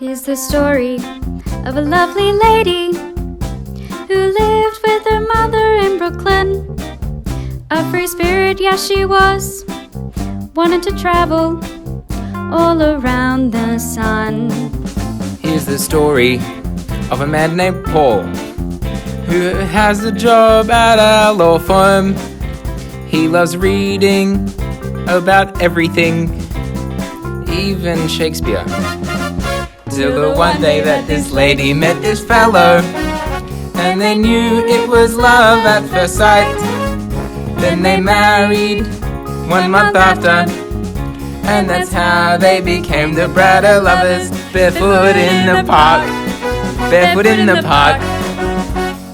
Here's the story of a lovely lady who lived with her mother in Brooklyn. A free spirit, yes she was, wanted to travel all around the sun. Here's the story of a man named Paul who has a job at a law firm. He loves reading about everything, even Shakespeare. Till the one day that this lady met this fellow, and they knew it was love at first sight. Then they married 1 month after, and that's how they became the bridal lovers. Barefoot in the park, barefoot in the park.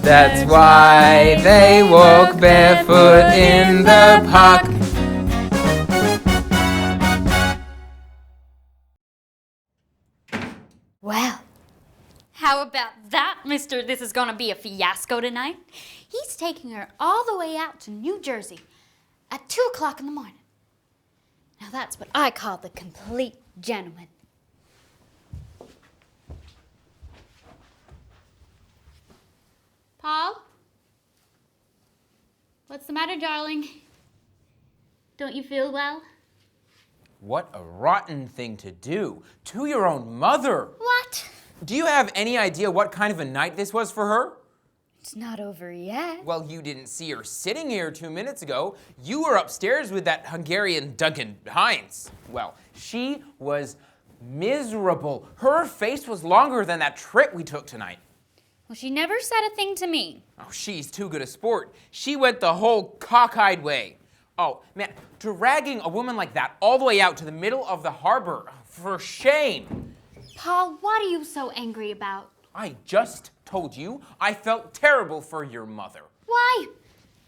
That's why they walk barefoot in the park. Well, how about that, Mr. This is gonna be a fiasco tonight? He's taking her all the way out to New Jersey at 2 o'clock in the morning. Now that's what I call the complete gentleman. Paul? What's the matter, darling? Don't you feel well? What a rotten thing to do to your own mother. What? Do you have any idea what kind of a night this was for her? It's not over yet. Well, you didn't see her sitting here 2 minutes ago. You were upstairs with that Hungarian Duncan Hines. Well, she was miserable. Her face was longer than that trip we took tonight. Well, she never said a thing to me. Oh, she's too good a sport. She went the whole cockeyed way. Oh, man, dragging a woman like that all the way out to the middle of the harbor, for shame. Paul, what are you so angry about? I just told you I felt terrible for your mother. Why?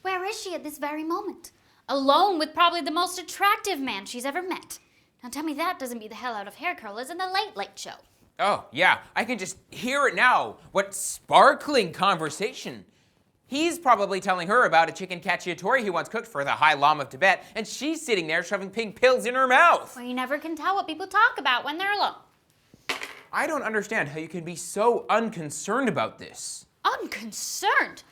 Where is she at this very moment? Alone with probably the most attractive man she's ever met. Now tell me that doesn't beat the hell out of hair curlers in the Late Late Show. Oh, yeah, I can just hear it now. What sparkling conversation. He's probably telling her about a chicken cacciatore he once cooked for the High Lama of Tibet, and she's sitting there shoving pink pills in her mouth. Well, you never can tell what people talk about when they're alone. I don't understand how you can be so unconcerned about this. Unconcerned?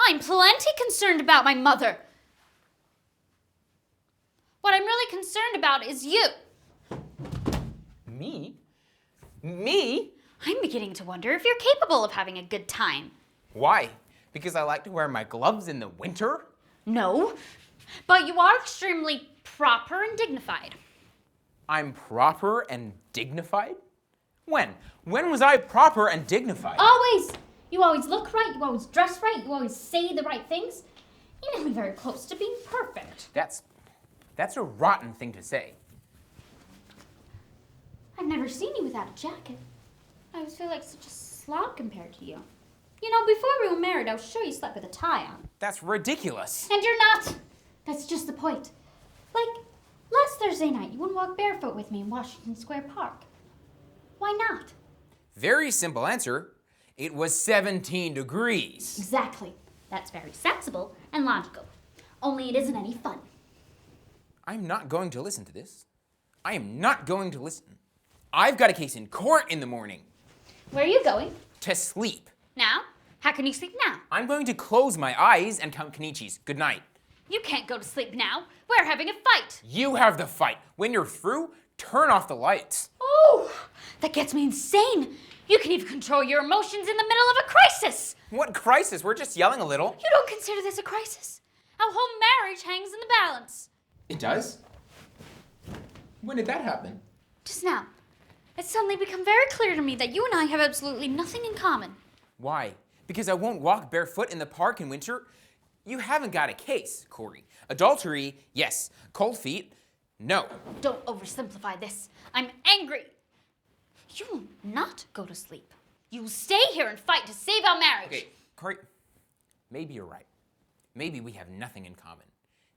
I'm plenty concerned about my mother. What I'm really concerned about is you. Me? Me? I'm beginning to wonder if you're capable of having a good time. Why? Because I like to wear my gloves in the winter? No, but you are extremely proper and dignified. I'm proper and dignified? When? When was I proper and dignified? Always! You always look right, you always dress right, you always say the right things. You're nearly very close to being perfect. That's a rotten thing to say. I've never seen you without a jacket. I always feel like such a slob compared to you. You know, before we were married, I was sure you slept with a tie on. That's ridiculous. And you're not! That's just the point. Like, last Thursday night, you wouldn't walk barefoot with me in Washington Square Park. Why not? Very simple answer. It was 17 degrees. Exactly. That's very sensible and logical. Only it isn't any fun. I'm not going to listen to this. I am not going to listen. I've got a case in court in the morning. Where are you going? To sleep. Now? How can you sleep now? I'm going to close my eyes and count Kenichis. Good night. You can't go to sleep now. We're having a fight. You have the fight. When you're through, turn off the lights. Oh, that gets me insane. You can even control your emotions in the middle of a crisis. What crisis? We're just yelling a little. You don't consider this a crisis? Our whole marriage hangs in the balance. It does? When did that happen? Just now. It's suddenly become very clear to me that you and I have absolutely nothing in common. Why? Because I won't walk barefoot in the park in winter? You haven't got a case, Corey. Adultery, yes. Cold feet, no. Don't oversimplify this. I'm angry. You will not go to sleep. You will stay here and fight to save our marriage. Okay, Corey, maybe you're right. Maybe we have nothing in common.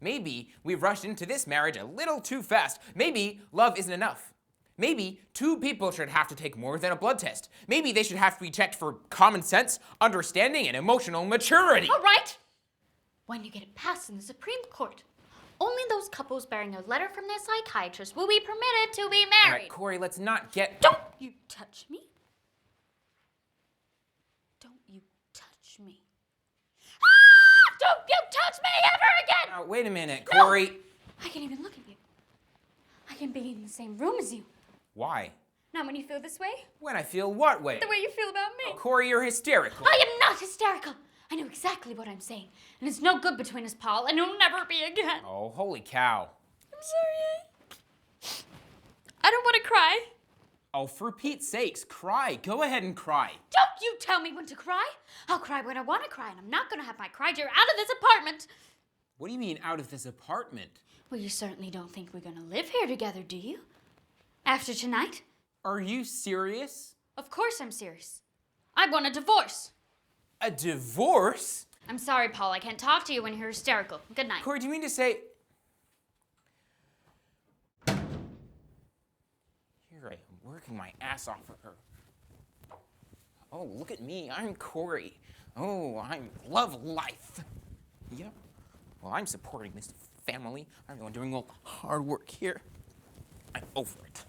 Maybe we've rushed into this marriage a little too fast. Maybe love isn't enough. Maybe 2 people should have to take more than a blood test. Maybe they should have to be checked for common sense, understanding, and emotional maturity. All right. When you get it passed in the Supreme Court, only those couples bearing a letter from their psychiatrist will be permitted to be married. All right, Corey, let's not get... Don't you touch me. touch me. Don't you touch me ever again! Now, wait a minute, Corey. No. I can't even look at you. I can be in the same room as you. Why? Not when you feel this way. When I feel what way? The way you feel about me. Oh, Corey, you're hysterical. I am not hysterical. I know exactly what I'm saying. And it's no good between us, Paul, and it'll never be again. Oh, holy cow. I'm sorry. I don't want to cry. Oh, for Pete's sakes, cry. Go ahead and cry. Don't you tell me when to cry. I'll cry when I want to cry, and I'm not going to have my cry tear out of this apartment. What do you mean, out of this apartment? Well, you certainly don't think we're going to live here together, do you? After tonight? Are you serious? Of course I'm serious. I want a divorce. A divorce? I'm sorry, Paul. I can't talk to you when you're hysterical. Good night. Corey, do you mean to say... Here I am, working my ass off for her. Oh, look at me. I'm Corey. Oh, I'm love life. Yeah. Well, I'm supporting this family. I'm the one doing all the hard work here. I'm over it.